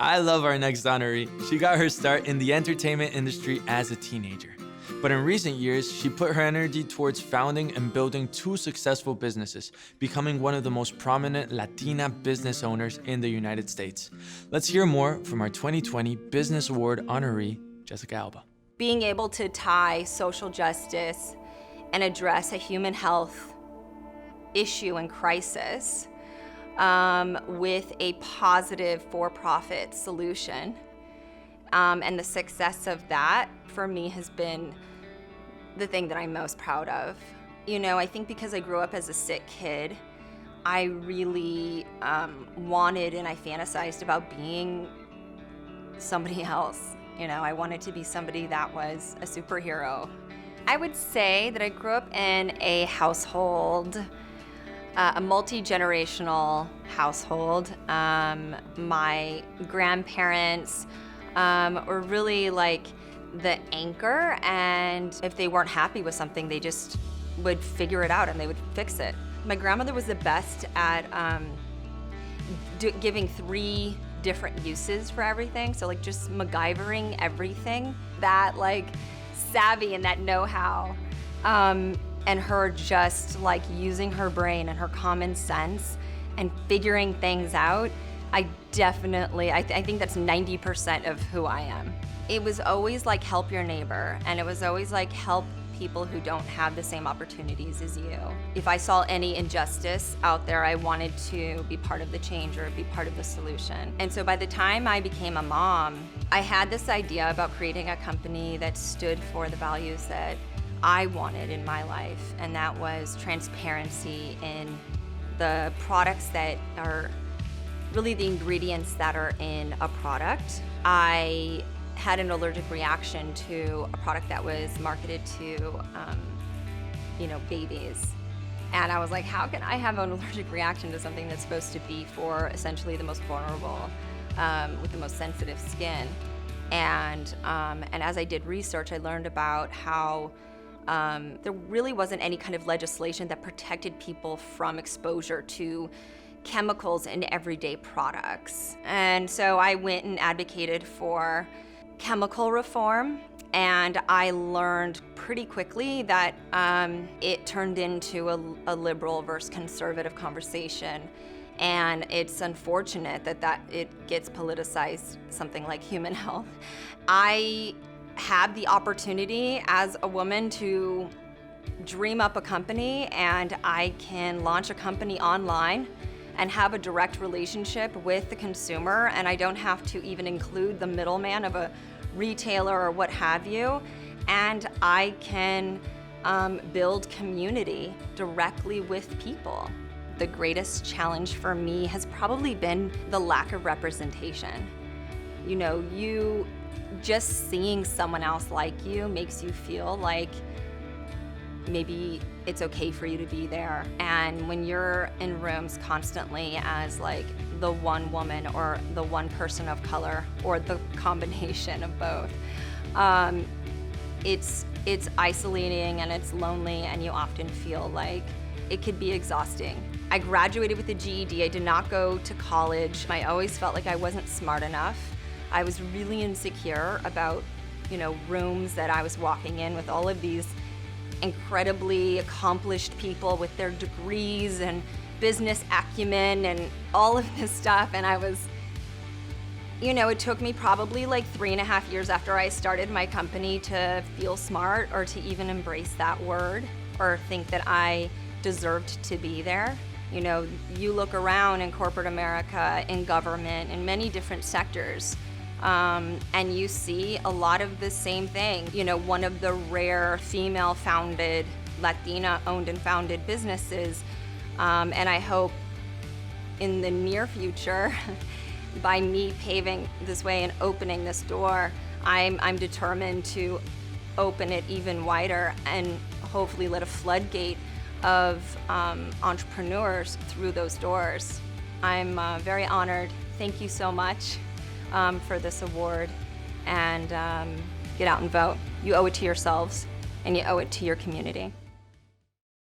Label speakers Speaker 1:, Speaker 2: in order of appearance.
Speaker 1: I love our next honoree. She got her start in the entertainment industry as a teenager. But in recent years, she put her energy towards founding and building 2 successful businesses, becoming one of the most prominent Latina business owners in the United States. Let's hear more from our 2020 Business Award honoree, Jessica Alba.
Speaker 2: Being able to tie social justice and address a human health issue and crisis with a positive for-profit solution. And the success of that, for me, has been the thing that I'm most proud of. You know, I think because I grew up as a sick kid, I really wanted and I fantasized about being somebody else. You know, I wanted to be somebody that was a superhero. I would say that I grew up in a household, a multi-generational household. My grandparents were really like the anchor, and if they weren't happy with something, they just would figure it out and they would fix it. My grandmother was the best at giving 3 different uses for everything, so like just MacGyvering everything. That like savvy and that know-how, and her just like using her brain and her common sense and figuring things out. I think that's 90% of who I am. It was always like help your neighbor, and it was always like help people who don't have the same opportunities as you. If I saw any injustice out there, I wanted to be part of the change or be part of the solution. And so by the time I became a mom, I had this idea about creating a company that stood for the values that I wanted in my life, and that was transparency in the products that are really the ingredients that are in a product. I had an allergic reaction to a product that was marketed to, babies. And I was like, how can I have an allergic reaction to something that's supposed to be for essentially the most vulnerable, with the most sensitive skin? And as I did research, I learned about how there really wasn't any kind of legislation that protected people from exposure to chemicals in everyday products. And so I went and advocated for chemical reform, and I learned pretty quickly that it turned into a liberal versus conservative conversation. And it's unfortunate that it gets politicized, something like human health. I had the opportunity as a woman to dream up a company, and I can launch a company online and have a direct relationship with the consumer, and I don't have to even include the middleman of a retailer or what have you, and I can build community directly with people. The greatest challenge for me has probably been the lack of representation. You know, you just seeing someone else like you makes you feel like maybe it's okay for you to be there. And when you're in rooms constantly as like the one woman or the one person of color or the combination of both, it's isolating and it's lonely, and you often feel like it could be exhausting. I graduated with a GED. I did not go to college. I always felt like I wasn't smart enough. I was really insecure about, rooms that I was walking in with all of these incredibly accomplished people with their degrees and business acumen and all of this stuff. And I was, it took me probably like 3.5 years after I started my company to feel smart or to even embrace that word or think that I deserved to be there. You look around in corporate America, in government, in many different sectors, and you see a lot of the same thing. One of the rare female-founded, Latina-owned and founded businesses, and I hope in the near future, by me paving this way and opening this door, I'm determined to open it even wider and hopefully let a floodgate of entrepreneurs through those doors. I'm very honored. Thank you so much for this award, and get out and vote. You owe it to yourselves, and you owe it to your community.